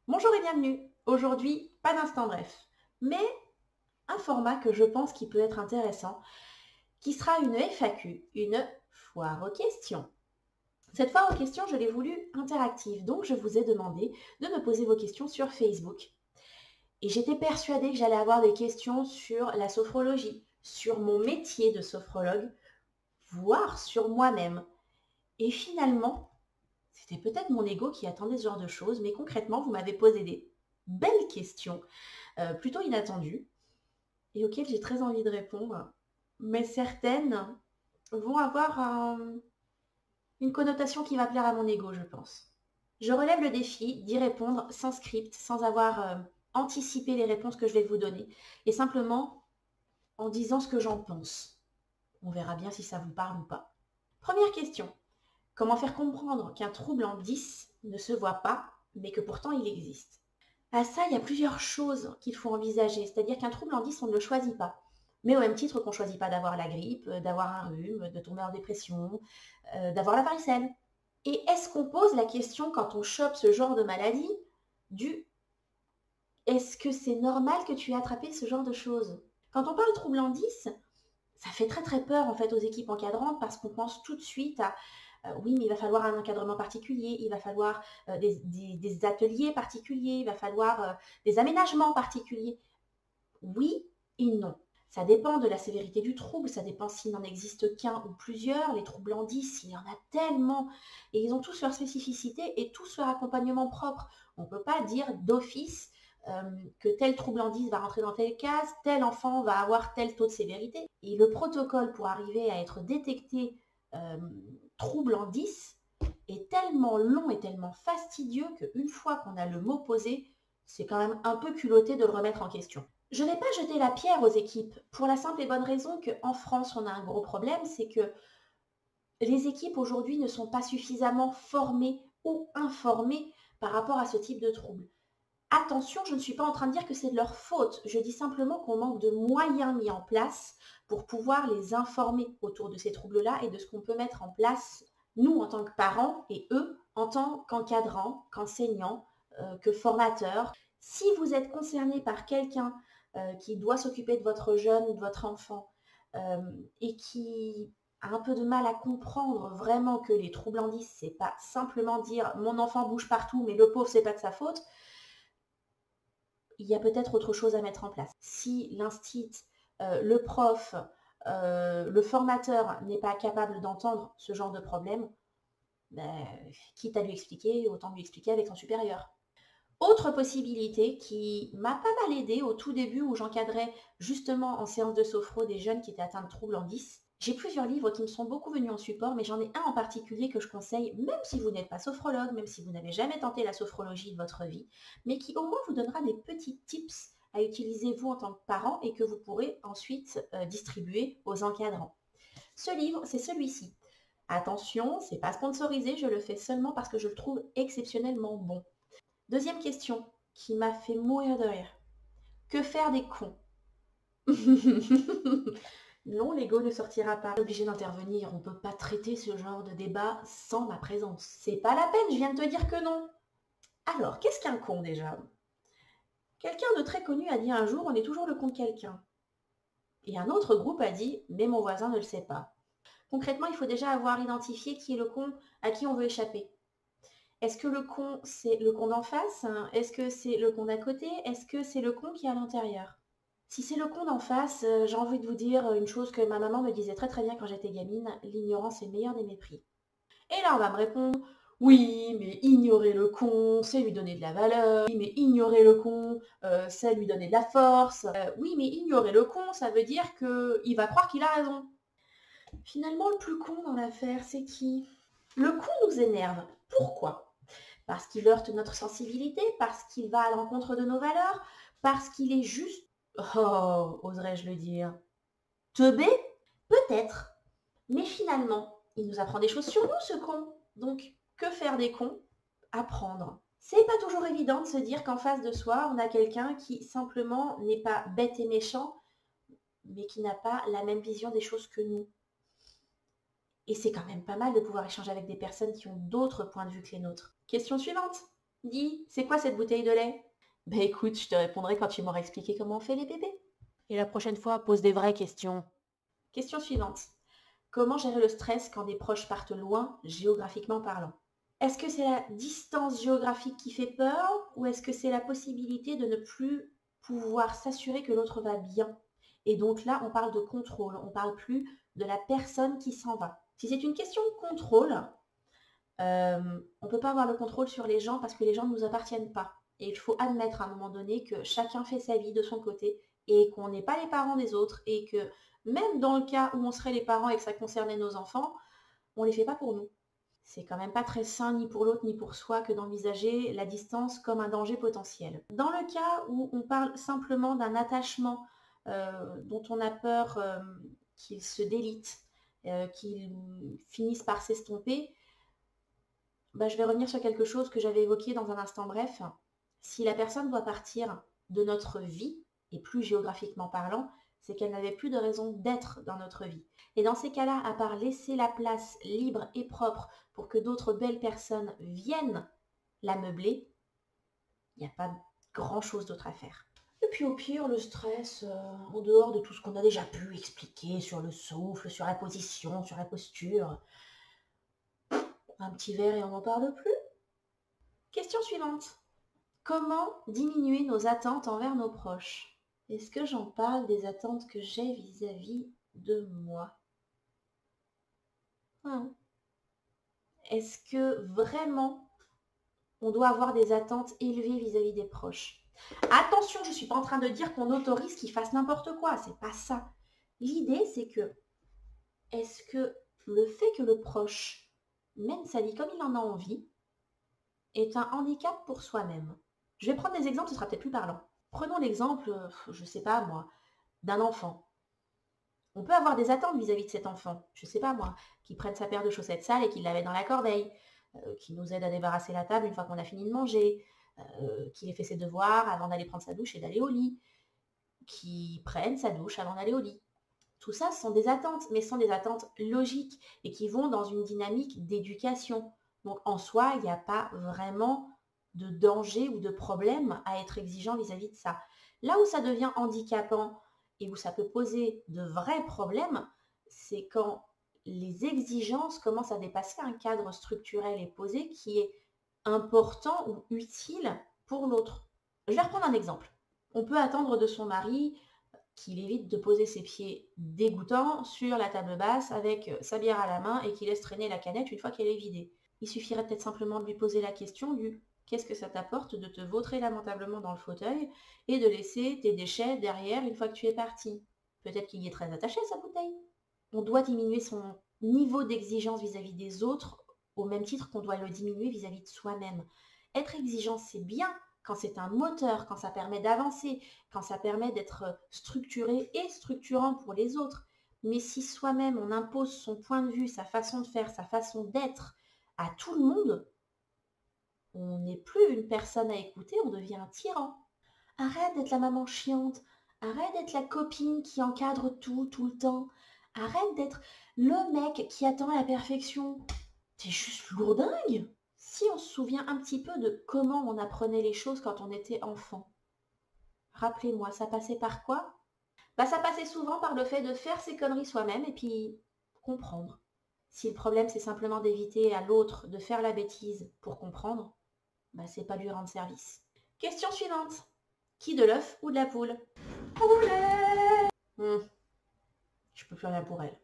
Bonjour et bienvenue. Aujourd'hui, pas d'instant bref, mais un format que je pense qui peut être intéressant, qui sera une FAQ, une foire aux questions. Cette foire aux questions, je l'ai voulu interactive, donc je vous ai demandé de me poser vos questions sur Facebook. Et j'étais persuadée que j'allais avoir des questions sur la sophrologie, sur mon métier de sophrologue, voire sur moi-même. Et finalement, c'était peut-être mon ego qui attendait ce genre de choses, mais concrètement, vous m'avez posé des belles questions, plutôt inattendues, et auxquelles j'ai très envie de répondre. Mais certaines vont avoir une connotation qui va plaire à mon ego, je pense. Je relève le défi d'y répondre sans script, sans avoir anticipé les réponses que je vais vous donner, et simplement en disant ce que j'en pense. On verra bien si ça vous parle ou pas. Première question. Comment faire comprendre qu'un trouble en 10 ne se voit pas, mais que pourtant il existe? À ça, il y a plusieurs choses qu'il faut envisager. C'est-à-dire qu'un trouble en 10, on ne le choisit pas. Mais au même titre qu'on ne choisit pas d'avoir la grippe, d'avoir un rhume, de tomber en dépression, d'avoir la varicelle. Et est-ce qu'on pose la question quand on chope ce genre de maladie du est-ce que c'est normal que tu aies attrapé ce genre de choses? Quand on parle trouble en 10, ça fait très très peur en fait aux équipes encadrantes parce qu'on pense tout de suite à oui, mais il va falloir un encadrement particulier, il va falloir des ateliers particuliers, il va falloir des aménagements particuliers. Oui et non. Ça dépend de la sévérité du trouble, ça dépend s'il n'en existe qu'un ou plusieurs. Les troubles en 10, il y en a tellement. Et ils ont tous leur spécificité et tous leur accompagnement propre. On ne peut pas dire d'office que tel trouble en 10 va rentrer dans telle case, tel enfant va avoir tel taux de sévérité. Et le protocole pour arriver à être détecté euh, trouble en 10 est tellement long et tellement fastidieux qu'une fois qu'on a le mot posé, c'est quand même un peu culotté de le remettre en question. Je n'ai pas jeté la pierre aux équipes pour la simple et bonne raison qu'en France, on a un gros problème, c'est que les équipes aujourd'hui ne sont pas suffisamment formées ou informées par rapport à ce type de trouble. Attention, je ne suis pas en train de dire que c'est de leur faute. Je dis simplement qu'on manque de moyens mis en place pour pouvoir les informer autour de ces troubles-là et de ce qu'on peut mettre en place, nous en tant que parents et eux en tant qu'encadrants, qu'enseignants, que formateurs. Si vous êtes concerné par quelqu'un qui doit s'occuper de votre jeune ou de votre enfant et qui a un peu de mal à comprendre vraiment que les troubles en 10, c'est pas simplement dire mon enfant bouge partout, mais le pauvre, c'est pas de sa faute, il y a peut-être autre chose à mettre en place. Si l'instit, le prof, le formateur n'est pas capable d'entendre ce genre de problème, ben, quitte à lui expliquer, autant lui expliquer avec son supérieur. Autre possibilité qui m'a pas mal aidée au tout début où j'encadrais justement en séance de sophro des jeunes qui étaient atteints de troubles en 10. J'ai plusieurs livres qui me sont beaucoup venus en support, mais j'en ai un en particulier que je conseille, même si vous n'êtes pas sophrologue, même si vous n'avez jamais tenté la sophrologie de votre vie, mais qui au moins vous donnera des petits tips à utiliser vous en tant que parent et que vous pourrez ensuite distribuer aux encadrants. Ce livre, c'est celui-ci. Attention, c'est pas sponsorisé, je le fais seulement parce que je le trouve exceptionnellement bon. Deuxième question qui m'a fait mourir de rire. Que faire des cons? Non, l'ego ne sortira pas. Obligé d'intervenir, on ne peut pas traiter ce genre de débat sans ma présence. C'est pas la peine, je viens de te dire que non. Alors, qu'est-ce qu'un con déjà? Quelqu'un de très connu a dit un jour, on est toujours le con de quelqu'un. Et un autre groupe a dit, mais mon voisin ne le sait pas. Concrètement, il faut déjà avoir identifié qui est le con à qui on veut échapper. Est-ce que le con, c'est le con d'en face? Est-ce que c'est le con d'à côté? Est-ce que c'est le con qui est à l'intérieur? Si c'est le con d'en face, j'ai envie de vous dire une chose que ma maman me disait très très bien quand j'étais gamine, l'ignorance est le meilleur des mépris. Et là, on va me répondre, oui, mais ignorer le con, c'est lui donner de la valeur. Oui, mais ignorer le con, c'est lui donner de la force. Oui, mais ignorer le con, ça veut dire qu'il va croire qu'il a raison. Finalement, le plus con dans l'affaire, c'est qui? Le con nous énerve. Pourquoi? Parce qu'il heurte notre sensibilité, parce qu'il va à l'encontre de nos valeurs, parce qu'il est juste, oh, oserais-je le dire, teubé? Peut-être. Mais finalement, il nous apprend des choses sur nous, ce con. Donc, que faire des cons? Apprendre. C'est pas toujours évident de se dire qu'en face de soi, on a quelqu'un qui simplement n'est pas bête et méchant, mais qui n'a pas la même vision des choses que nous. Et c'est quand même pas mal de pouvoir échanger avec des personnes qui ont d'autres points de vue que les nôtres. Question suivante. Dis, c'est quoi cette bouteille de lait? Ben écoute, je te répondrai quand tu m'auras expliqué comment on fait les bébés. Et la prochaine fois, pose des vraies questions. Question suivante. Comment gérer le stress quand des proches partent loin, géographiquement parlant? Est-ce que c'est la distance géographique qui fait peur ou est-ce que c'est la possibilité de ne plus pouvoir s'assurer que l'autre va bien? Et donc là, on parle de contrôle, on parle plus de la personne qui s'en va. Si c'est une question de contrôle, on ne peut pas avoir le contrôle sur les gens parce que les gens ne nous appartiennent pas. Et il faut admettre à un moment donné que chacun fait sa vie de son côté et qu'on n'est pas les parents des autres et que même dans le cas où on serait les parents et que ça concernait nos enfants, on ne les fait pas pour nous. C'est quand même pas très sain ni pour l'autre ni pour soi que d'envisager la distance comme un danger potentiel. Dans le cas où on parle simplement d'un attachement dont on a peur qu'il se délite, qu'il finisse par s'estomper, bah, je vais revenir sur quelque chose que j'avais évoqué dans un instant bref. Si la personne doit partir de notre vie, et plus géographiquement parlant, c'est qu'elle n'avait plus de raison d'être dans notre vie. Et dans ces cas-là, à part laisser la place libre et propre pour que d'autres belles personnes viennent la meubler, il n'y a pas grand-chose d'autre à faire. Et puis au pire, le stress, en dehors de tout ce qu'on a déjà pu expliquer sur le souffle, sur la position, sur la posture, un petit verre et on n'en parle plus. Question suivante. Comment diminuer nos attentes envers nos proches? Est-ce que j'en parle des attentes que j'ai vis-à-vis de moi? Est-ce que vraiment on doit avoir des attentes élevées vis-à-vis des proches? Attention, je ne suis pas en train de dire qu'on autorise qu'ils fassent n'importe quoi, c'est pas ça. L'idée, c'est que, est-ce que le fait que le proche mène sa vie comme il en a envie est un handicap pour soi-même? Je vais prendre des exemples, ce sera peut-être plus parlant. Prenons l'exemple, je ne sais pas moi, d'un enfant. On peut avoir des attentes vis-à-vis de cet enfant, je ne sais pas moi, qu'il prenne sa paire de chaussettes sales et qu'il la mette dans la corbeille, qu'il nous aide à débarrasser la table une fois qu'on a fini de manger, qu'il ait fait ses devoirs avant d'aller prendre sa douche et d'aller au lit, qu'il prenne sa douche avant d'aller au lit. Tout ça, ce sont des attentes, mais ce sont des attentes logiques et qui vont dans une dynamique d'éducation. Donc en soi, il n'y a pas vraiment de danger ou de problème à être exigeant vis-à-vis de ça. Là où ça devient handicapant et où ça peut poser de vrais problèmes, c'est quand les exigences commencent à dépasser un cadre structurel et posé qui est important ou utile pour l'autre. Je vais reprendre un exemple. On peut attendre de son mari qu'il évite de poser ses pieds dégoûtants sur la table basse avec sa bière à la main et qu'il laisse traîner la canette une fois qu'elle est vidée. Il suffirait peut-être simplement de lui poser la question du qu'est-ce que ça t'apporte de te vautrer lamentablement dans le fauteuil et de laisser tes déchets derrière une fois que tu es parti. Peut-être qu'il y est très attaché sa bouteille. On doit diminuer son niveau d'exigence vis-à-vis des autres au même titre qu'on doit le diminuer vis-à-vis de soi-même. Être exigeant, c'est bien quand c'est un moteur, quand ça permet d'avancer, quand ça permet d'être structuré et structurant pour les autres. Mais si soi-même on impose son point de vue, sa façon de faire, sa façon d'être à tout le monde, on n'est plus une personne à écouter, on devient un tyran. Arrête d'être la maman chiante, arrête d'être la copine qui encadre tout, tout le temps, arrête d'être le mec qui attend la perfection. T'es juste lourdingue. Si on se souvient un petit peu de comment on apprenait les choses quand on était enfant, rappelez-moi, ça passait par quoi? Bah, ça passait souvent par le fait de faire ses conneries soi-même et puis comprendre. Si le problème c'est simplement d'éviter à l'autre de faire la bêtise pour comprendre, bah, c'est pas lui rendre service. Question suivante. Qui de l'œuf ou de la poule? Poulet. Je peux plus rien pour elle.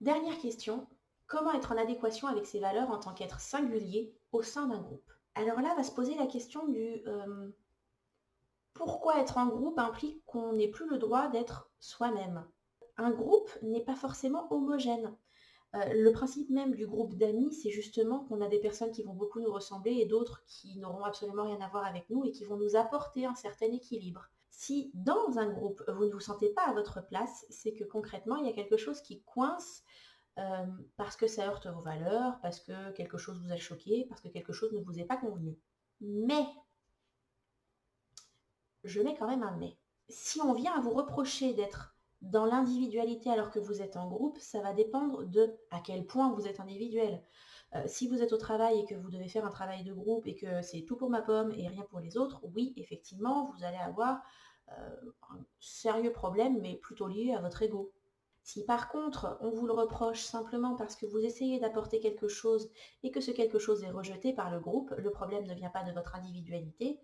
Dernière question. Comment être en adéquation avec ses valeurs en tant qu'être singulier au sein d'un groupe? Alors là, va se poser la question du pourquoi être en groupe implique qu'on n'ait plus le droit d'être soi-même. Un groupe n'est pas forcément homogène. Le principe même du groupe d'amis, c'est justement qu'on a des personnes qui vont beaucoup nous ressembler et d'autres qui n'auront absolument rien à voir avec nous et qui vont nous apporter un certain équilibre. Si dans un groupe, vous ne vous sentez pas à votre place, c'est que concrètement, il y a quelque chose qui coince parce que ça heurte vos valeurs, parce que quelque chose vous a choqué, parce que quelque chose ne vous est pas convenu. Mais, je mets quand même un mais. Si on vient à vous reprocher d'être dans l'individualité alors que vous êtes en groupe, ça va dépendre de à quel point vous êtes individuel. Si vous êtes au travail et que vous devez faire un travail de groupe et que c'est tout pour ma pomme et rien pour les autres, oui, effectivement, vous allez avoir un sérieux problème, mais plutôt lié à votre ego. Si par contre, on vous le reproche simplement parce que vous essayez d'apporter quelque chose et que ce quelque chose est rejeté par le groupe, le problème ne vient pas de votre individualité,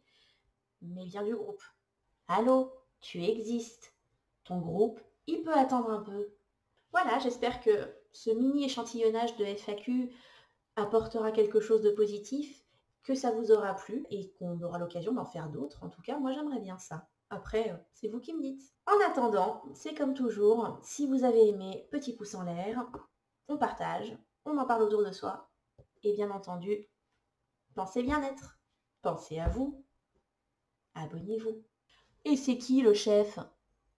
mais vient du groupe. Allô, tu existes. Ton groupe, il peut attendre un peu. Voilà, j'espère que ce mini échantillonnage de FAQ apportera quelque chose de positif, que ça vous aura plu et qu'on aura l'occasion d'en faire d'autres. En tout cas, moi j'aimerais bien ça. Après, c'est vous qui me dites. En attendant, c'est comme toujours, si vous avez aimé, petit pouce en l'air, on partage, on en parle autour de soi. Et bien entendu, pensez bien-être. Pensez à vous. Abonnez-vous. Et c'est qui le chef?